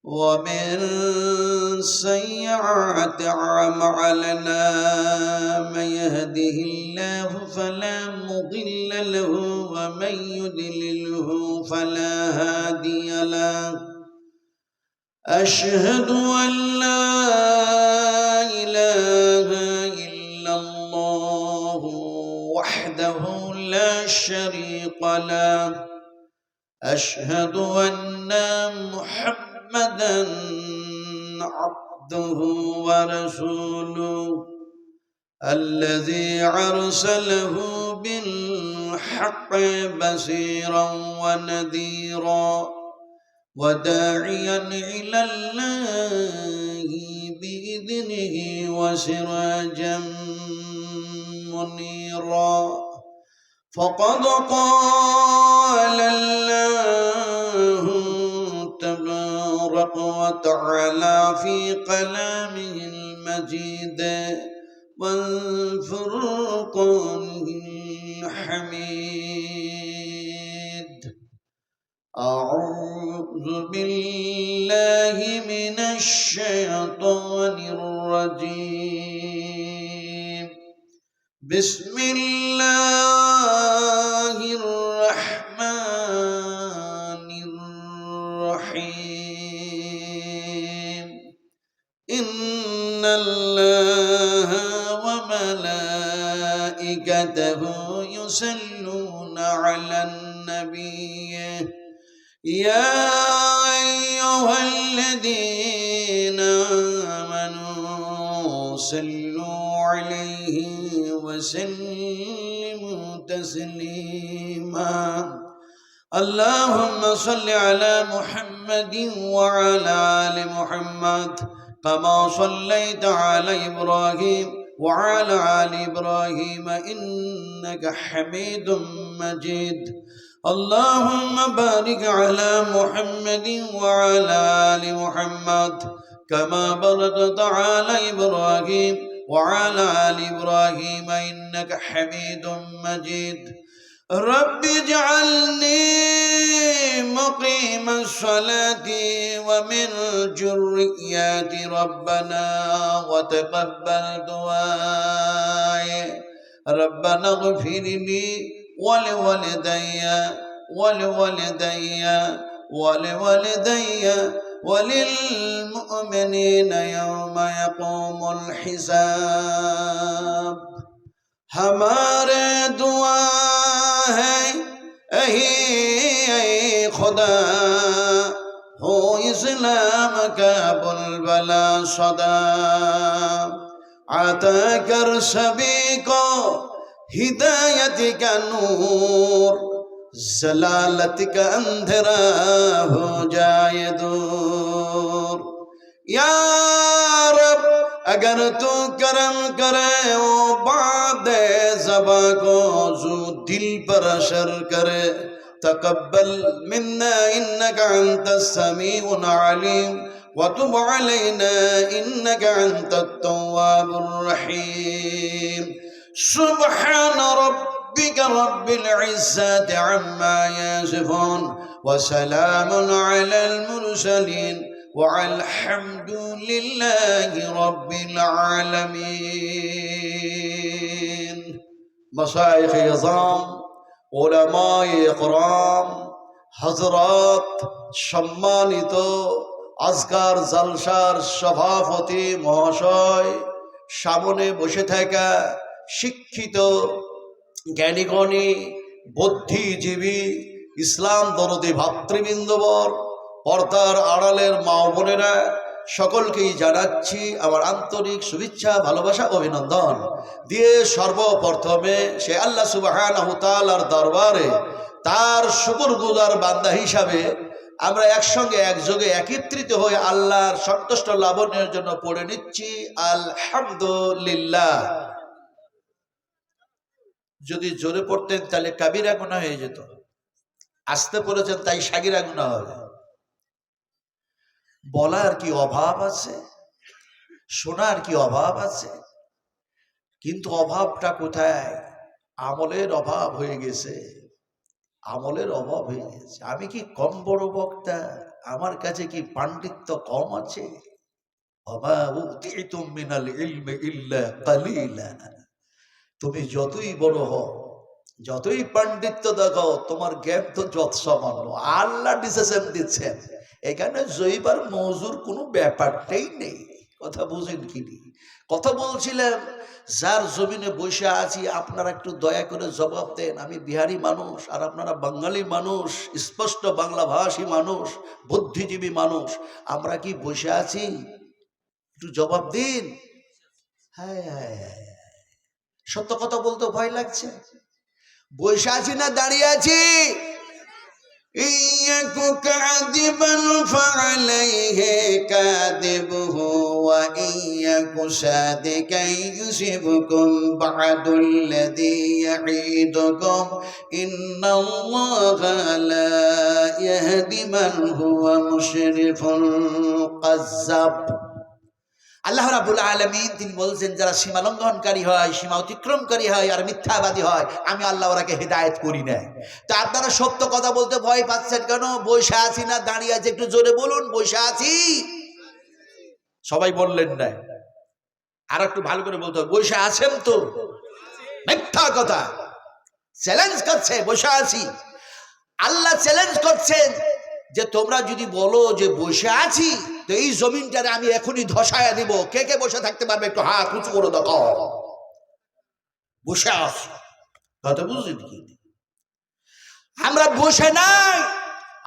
ومن سيئات أعمالنا من يهده الله فلا مضل له ومن يضلله فلا هادي له أشهد أن لا إله إلا الله وحده لا شريك له أشهد أن محمدا عبده ورسوله الذي أرسله بالحق بشيرا ونذيرا وداعيا إلى الله بإذنه وسراجا منيرا فقد قال الله تبارك وتعالى في كلامه المجيد والفرقان الحميد أعوذ بالله من الشيطان الرجيم بسم الله الرحمن الرحيم إن الله وملائكته يصلون على النبي يا أيها الذين آمنوا صلوا عليه وسلموا تسليما اللهم صل على محمد وعلى آل محمد كما صليت على إبراهيم وعلى آل إبراهيم إنك حميد مجيد اللهم بارك على محمد وعلى آل محمد كما باركت على إبراهيم وعلى آل إبراهيم إنك حميد مجيد رب اجعلني مقيم الصلاة ومن ذريتي ربنا وتقبل دعائي ربنا اغفر لي ولوالدي وللمؤمنين يوم يقوم الحساب ہمارے دعا ہے اے خدا ہو اسلام کا بلبلا صدا عطا کر سبھی کو ہدایت کا نور ضلالت کا اندھیرا ہو جائے دور یا رب اگر تو کرم کرے وہ بات زباں کو جو دل پر اثر کرے تقبل منا انك انت السميع العليم وتب علينا انك انت التواب الرحيم سبحان ربك رب العزة عما يصفون وسلام على المرسلين والحمد لله رب العالمين مشايخ عظام علماء اكرام হযরত সম্মানিত আজকার জালসার সভাপতি মহাশয় সামনে বসে থাকা শিক্ষিত জ্ঞানীগণী বুদ্ধিজীবী ইসলাম দরদি ভাতৃবৃন্দবর পর্দার আড়ালের মা বোনেরা সকলকেই জানাচ্ছি আমার আন্তরিক শুভেচ্ছা ভালোবাসা অভিনন্দন দিয়ে সর্বপ্রথমে সে আল্লাহ সুবহানাহু তাআলার দরবারে তার শুকরগুজার বান্দা হিসাবে আমরা একসঙ্গে একযোগে একত্রিত হয়ে আল্লাহর সন্তুষ্ট লাভের জন্য পড়ে নিচ্ছি আলহামদুলিল্লাহ। যদি জোরে পড়তেন তাহলে কাবিরা গুনাহ হয়ে যেত, আস্তে পড়েছেন তাই সাগিরা গুনাহ হবে। বলার কি অভাব আছে, শোনার কি অভাব আছে, কিন্তু অভাবটা কোথায়? আমলের অভাব হয়ে গেছে, আমলের অভাব হয়ে গেছে। আমি কি কম বড় বক্তা? আমার কাছে কি পাণ্ডিত্য কম আছে? ওমা উতিতুম মিনাল ইলমি ইল্লা কালিলা। তুমি যতই বড় হও, যতই পাণ্ডিত্য দেখাও, তোমার জ্ঞান তো যত সামান্য। আল্লাহ ডিসিশন দিচ্ছেন, এখানে জৈবার মজুর কোনো ব্যাপারটাই নেই। কথা বুঝেন কি? কথা বলছিলাম, যার জমিনে বসে আছি আপনারা একটু দয়া করে জবাব দেন। আমি বিহারি মানুষ আর আপনারা বাঙালি মানুষ, স্পষ্ট বাংলা ভাষী মানুষ, বুদ্ধিজীবী মানুষ, আমরা কি বসে আছি? একটু জবাব দিন। হ্যাঁ হ্যাঁ, সত্য কথা বলতে ভয় লাগছে। বসে আছি না দাঁড়িয়ে আছি? ইয়াকু কাযিবান ফাআলাইহি কাযিবুহু ওয়া ইয়াকু সাদিকান ইউসিবকুম বা'দুল্লাযী ইয়াঈদুকুম ইন্নাল্লাহা লা ইয়াহদি মান হুয়া মুশরিফুন কাযযাব। আল্লাহ রাব্বুল আলামিন তিনি বলছেন, যারা সীমা লঙ্ঘনকারী হয়, সীমা অতিক্রমকারী হয় আর মিথ্যাবাদী হয়, আমি আল্লাহ ওরাকে হেদায়েত করি না। তো আপনারা সত্য কথা বলতে ভয় পাচ্ছেন কেন? বসে আছি না দাঁড়িয়ে আছি? একটু জোরে বলুন, বসে আছি। সবাই বললেন না, আর একটু ভালো করে বলতে হবে, বসে আছেন তো? মিথ্যা কথা, চ্যালেঞ্জ করছে বসে আছি। আল্লাহ চ্যালেঞ্জ করছেন যে তোমরা যদি বলো যে বসে আছি, তো এই জমিনটারে আমি এখনই ধসায়া দিব। কে কে বসে থাকতে পারবে? একটু হাত উঁচু করে দেখো। বসে আছি, কথা বুঝলেন কি? আমরা বসে নাই,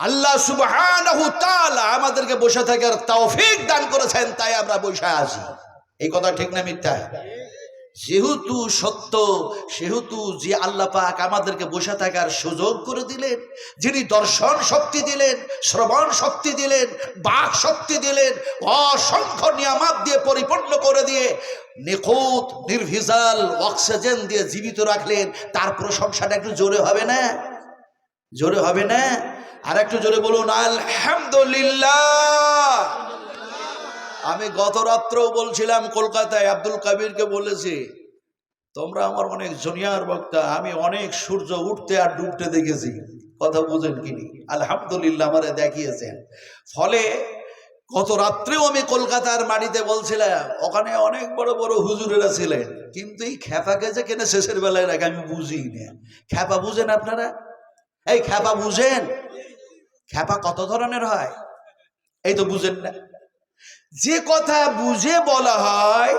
আল্লাহ সুবহানাহু তাআলা আমাদেরকে বসে থাকার তৌফিক দান করেছেন, তাই আমরা বসে আছি। এই কথা ঠিক না মিথ্যা? যেহেতু সত্য, সেহেতু যে আল্লাহ পাক আমাদেরকে বসে থাকার সুযোগ করে দিলেন, যিনি দর্শন শক্তি দিলেন, শ্রবণ শক্তি দিলেন, বাক শক্তি দিলেন, অসংখ্য নিয়ামত দিয়ে পরিপূর্ণ করে দিয়ে নিখুঁত নির্ভেজাল অক্সিজেন দিয়ে জীবিত রাখলেন, তার প্রশংসাটা একটু জোরে হবে না? জোরে হবে না? আর একটু জোরে বলুন আলহামদুলিল্লাহ। আমি গত রাত্রেও বলছিলাম, কলকাতায় আব্দুল কাবিরকে বলেছি, তোমরা আমার অনেক জুনিয়র বক্তা, আমি অনেক সূর্য উঠতে আর ডুবতে দেখেছি। কথা বুঝেন কিনি? আলহামদুলিল্লাহ আমারে দেখিয়েছেন। ফলে গত রাত্রেও আমি কলকাতার মাটিতে বলছিলাম, ওখানে অনেক বড় বড় হুজুরেরা ছিলেন, কিন্তু এই খ্যাপাকে যে কেন শেষের বেলায় রাখে আমি বুঝি না। খ্যাপা বুঝেন আপনারা? এই খ্যাপা বুঝেন? খ্যাপা কত ধরনের হয় এই তো বুঝেন না। যে কথা বুঝে বলা হয়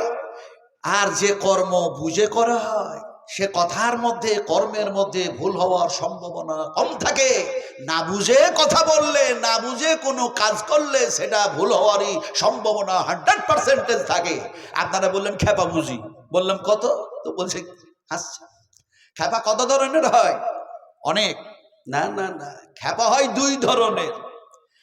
আর যে কর্ম বুঝে করা হয়, সে কথার মধ্যে কর্মের মধ্যে ভুল হওয়ার সম্ভাবনা কম থাকে। না বুঝে কথা বললে, না বুঝে কোনো কাজ করলে সেটা ভুল হওয়ারই সম্ভাবনা 100% থাকে। আপনারা বললেন খ্যাপা বুঝি, বললাম কত, তো বলছে হাসছে। খ্যাপা কত ধরনের হয়? অনেক। না না না, খ্যাপা হয় দুই ধরনের।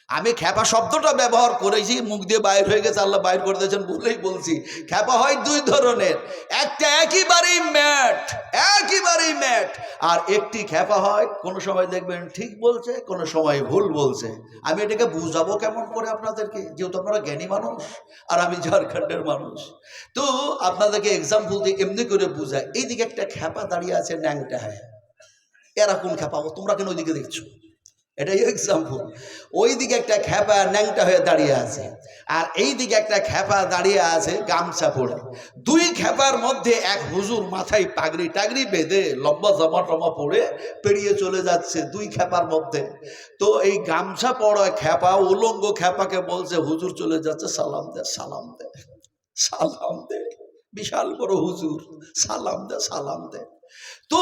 আমি খ্যাপা শব্দটা ব্যবহার করেছি, মুখ দিয়ে বাইর হয়ে গেছে, আল্লাহ বাইর করে দিয়েছেন বলেই বলছি। খ্যাপা হয় দুই ধরনের, একটা একেবারেই ম্যাট, একেবারেই ম্যাট, আর একটি খ্যাপা হয় কোনো সময় দেখবেন ঠিক বলছে, কোনো সময় ভুল বলছে। আমি এটাকে বুঝাবো কেমন করে আপনাদেরকে, যেহেতু আপনারা জ্ঞানী মানুষ আর আমি ঝাড়খণ্ডের মানুষ, তো আপনাদেরকে এক্সাম্পল দিয়ে এমনি করে বুঝায়। এইদিকে একটা খ্যাপা দাঁড়িয়ে আছে ন্যাংটা, হ্যাঁ, এরকম খ্যাপা, তোমরা কেন ওইদিকে দেখছো? এটাই এক্সাম্পল। ওই দিকে একটা খ্যাপা ন্যাংটা হয়ে দাঁড়িয়ে আছে, আর এই দিকে একটা খ্যাপা দাঁড়িয়ে আছে গামছা পরে। দুই খ্যাপার মধ্যে এক হুজুর মাথায় পাগড়ি টাগড়ি বেঁধে লম্বা জামা টমা পরে পেরিয়ে চলে যাচ্ছে দুই খ্যাপার মধ্যে। তো এই গামছা পরা খ্যাপা উলঙ্গ খ্যাপাকে বলছে, হুজুর চলে যাচ্ছে, সালাম দে, সালাম দে, সালাম দে। বিশাল বড় হুজুর, সালাম দে, সালাম দে। তো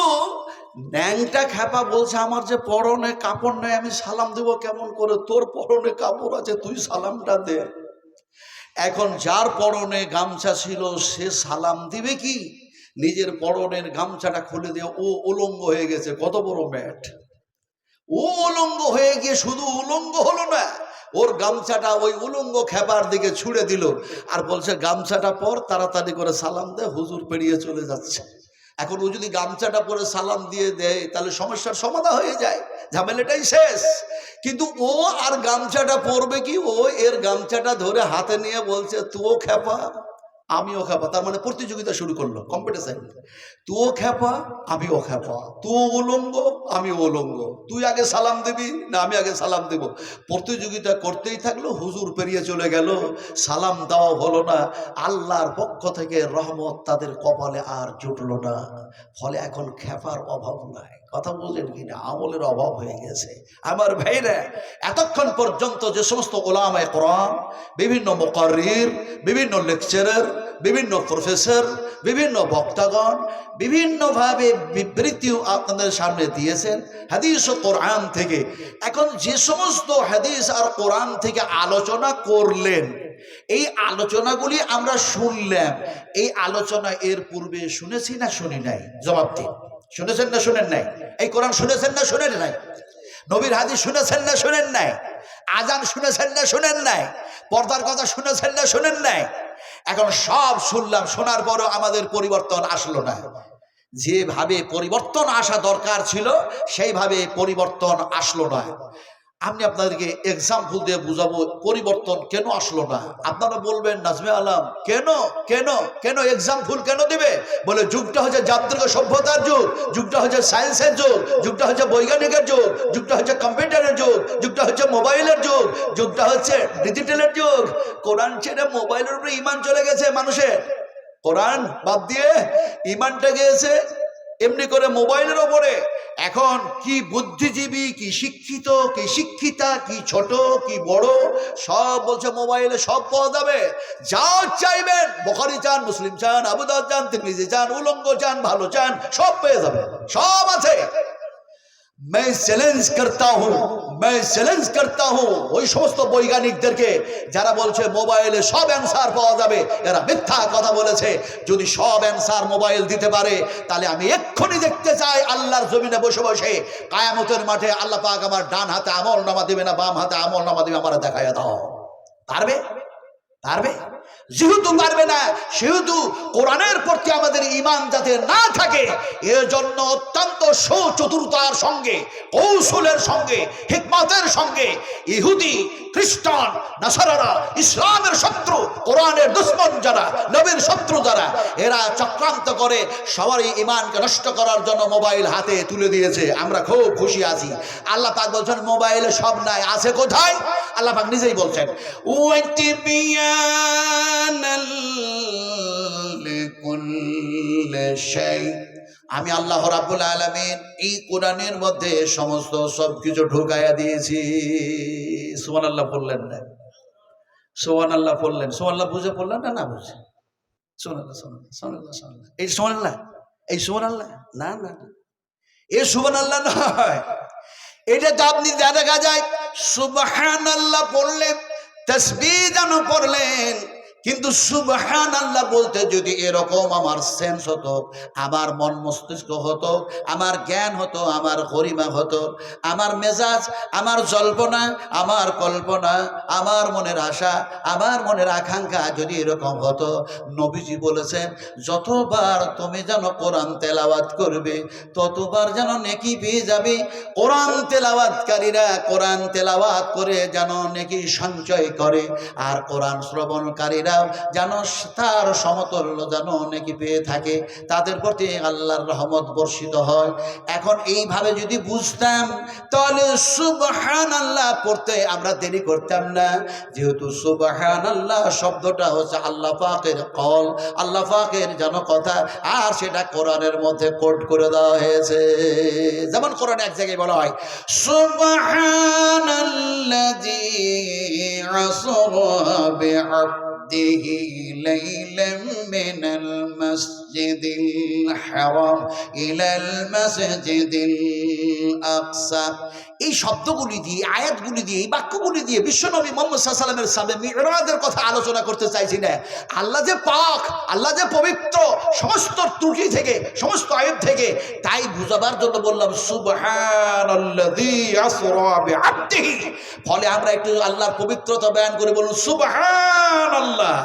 ন্যাংটা খ্যাপা বলছে, আমার যে পরনে কাপড় নেই, আমি সালাম দেবো কেমন করে? তোর পরনে কাপড় আছে, তুই সালামটা দে। এখন যার পরনে গামছা ছিল সে সালাম দিবে কি? নিজের পরনের গামছাটা খুলে দিয়ে ও উলঙ্গ হয়ে গেছে। কত বড় ম্যাট! ও উলঙ্গ হয়ে গিয়ে শুধু উলঙ্গ হলো না, ওর গামছাটা ওই উলঙ্গ খ্যাপার দিকে ছুড়ে দিল আর বলছে, গামছাটা পর, তাড়াতাড়ি করে সালাম দে, হুজুর পেরিয়ে চলে যাচ্ছে। এখন ও যদি গামছাটা পরে সালাম দিয়ে দেয় তাহলে সমস্যার সমাধান হয়ে যায়, ঝামেলাটাই শেষ। কিন্তু ও আর গামছাটা পরবে কি? ও এর গামছাটা ধরে হাতে নিয়ে বলছে, তুও খ্যাপা, আমিও খেপা, তার মানে প্রতিযোগিতা শুরু করলো, কম্পিটিশন। তুইও খেপা আমিও খেপা, তুই উলঙ্গ আমি উলঙ্গ, তুই আগে সালাম দিবি না আমি আগে সালাম দেব, প্রতিযোগিতা করতেই থাকলো। হুজুর পেরিয়ে চলে গেল, সালাম দেওয়া হলো না, আল্লাহর পক্ষ থেকে রহমত তাদের কপালে আর জুটলো না। ফলে এখন খেপার অভাব নাই, কথা বলেন কিনা, আমলের অভাব হয়ে গেছে। আমার ভাইরা, এতক্ষণ পর্যন্ত যে সমস্ত ওলামায়ে কোরআন, বিভিন্ন মুকাররির, বিভিন্ন লেকচারার, বিভিন্ন প্রফেসর, বিভিন্ন বক্তাগণ বিভিন্নভাবে বিবৃতি আপনাদের সামনে দিয়েছেন হাদিস ও কোরআন থেকে। এখন যে সমস্ত হাদিস আর কোরআন থেকে আলোচনা করলেন, এই আলোচনাগুলি আমরা শুনলাম, এই আলোচনা এর পূর্বে শুনেছি না শুনি নাই? জবাব দিন, শুনেছেন না শুনেন নাই? এই কোরআন শুনেছেন না শুনেন নাই? নবীর হাদিস শুনেছেন না শুনেন নাই? আজান শুনেছেন না শুনেন নাই? পর্দার কথা শুনেছেন না শুনেন নাই? এখন সব শুনলাম, শোনার পরও আমাদের পরিবর্তন আসলো না। যেভাবে পরিবর্তন আসা দরকার ছিল সেইভাবে পরিবর্তন আসলো না। আমি আপনাদেরকে এক্সাম্পল দিয়ে বুঝাবো পরিবর্তন কেন আসলো না। আপনারা বলবেন নাজমে আলম কেন কেন কেন এক্সাম্পল কেন দিবে? বলে যুগটা হচ্ছে যান্ত্রিক সভ্যতার যুগ, যুগটা হচ্ছে সায়েন্সের যুগ, যুগটা হচ্ছে বৈজ্ঞানিকের যুগ, যুগটা হচ্ছে কম্পিউটারের যুগ, যুগটা হচ্ছে মোবাইলের যুগ, যুগটা হচ্ছে ডিজিটালের যুগ। কোরআন ছেড়ে মোবাইলের উপরে ইমান চলে গেছে মানুষের, কোরআন বাদ দিয়ে ইমানটা গিয়েছে এমনি করে মোবাইলের ওপরে। এখন কি বুদ্ধিজীবী, কি শিক্ষিত, কি শিক্ষিতা, কি ছোট কি বড়, সব বলছে মোবাইলে সব পাওয়া যাবে। যা চাইবেন, বুখারী চান, মুসলিম চান, আবু দাউদ চান, তিরমিজি চান, উলঙ্গ চান, ভালো চান, সব পেয়ে যাবে, সব আছে। मैं চ্যালেঞ্জ করতা হুঁ ওই সমস্ত বৈজ্ঞানিকদেরকে যারা বলছে মোবাইলে সব অ্যান্সার পাওয়া যাবে, এরা মিথ্যা কথা বলেছে। যদি সব অ্যান্সার মোবাইল দিতে পারে তাহলে আমি এক্ষুনি দেখতে চাই আল্লাহর জমিনে বসে বসে কিয়ামতের মাঠে আল্লাহ পাক আমার ডান হাতে আমল নামা দিবে না বাম হাতে আমল নামা দিবে, আমার দেখাইয়া দাও। পারবে? পারবে? যেহেতু পারবে না, সেহেতু কোরআনের প্রতি আমাদের ঈমান যাতে না থাকে, এর জন্য অত্যন্ত সুচতুরতার সঙ্গে, কৌশলের সঙ্গে, হিকমতের সঙ্গে ইহুদি, খ্রিস্টান, নাসারারা, ইসলামের শত্রু, কোরআনের দুশমন যারা, নবীর শত্রু যারা, এরা চক্রান্ত করে সবারই ঈমানকে নষ্ট করার জন্য মোবাইল হাতে তুলে দিয়েছে। আমরা খুব খুশি আছি। আল্লাহ পাক বলছেন মোবাইলে সব নাই, আছে কোথায়? আল্লাহ পাক নিজেই বলছেন আমি আল্লাহ রাব্বুল আলামিন এই কোরআনের মধ্যে সমস্ত সবকিছু ঢুকাইয়া দিয়েছি। সুবহানাল্লাহ বললেন না? সুবহানাল্লাহ বললেন? সুবহানাল্লাহ বুঝে বললেন না? না বুঝে সুবহানাল্লাহ সুবহানাল্লাহ সুবহানাল্লাহ এই সুবহানাল্লাহ, এই সুবহানাল্লাহ না না না, এই সুবহানাল্লাহ নয়। এটা তো আপনি দেখা যায় সুবহানাল্লাহ পড়লেন, তাসবিহ জানো পড়লেন, কিন্তু সুবহানাল্লাহ বলতে যদি এরকম আমার সেন্স হতো, আমার মন মস্তিষ্ক হতো, আমার জ্ঞান হতো, আমার গরিমা হতো, আমার মেজাজ, আমার জল্পনা, আমার কল্পনা, আমার মনের আশা, আমার মনের আকাঙ্ক্ষা যদি এরকম হতো, নবীজি বলেছেন যতবার তুমি যেন কোরআন তেলাওয়াত করবে ততবার যেন নেকি পেয়ে যাবে। কোরআন তেলাওয়াতকারীরা কোরআন তেলাওয়াত করে যেন নেকি সঞ্চয় করে, আর কোরআন শ্রবণকারীরা যেন তার সমতুল্য যেন নেকি পেয়ে থাকে, তাদের প্রতি আল্লাহর রহমত বর্ষিত হয়। এখন এইভাবে যদি বুঝতাম তাহলে সুবহানাল্লাহ পড়তে আমরা দেরি করতাম না। যেহেতু সুবহানাল্লাহ শব্দটা হচ্ছে আল্লাহ পাকের কল, আল্লাহ পাকের যেন কথা, আর সেটা কোরআনের মধ্যে কোট করে দেওয়া হয়েছে। যেমন কোরআনে এক জায়গায় বলা হয় সুবহানাল্লাযী আসরা বিআবদিহি লাইলাম মিনাল মাসজিদিল হারাম ইলাল মাসজিদিল আকসা। এই শব্দগুলি দিয়ে, আয়াতগুলি দিয়ে, এই বাক্যগুলি দিয়ে বিশ্বনবী মুহাম্মদ সাল্লাল্লাহু আলাইহি ওয়াসাল্লামের সাবে মিরাজের কথা আলোচনা করতে চাইছি না। আল্লাহ যে পাক, আল্লাহ যে পবিত্র সমস্ত ত্রুটি থেকে, সমস্ত আয়াত থেকে, তাই বুঝাবার জন্য বললাম সুবহানাল্লাযী আসরা বিআবদিহি। ফলে আমরা একটু আল্লাহর পবিত্রতা বয়ান করে বলুন সুবহানাল্লাহ।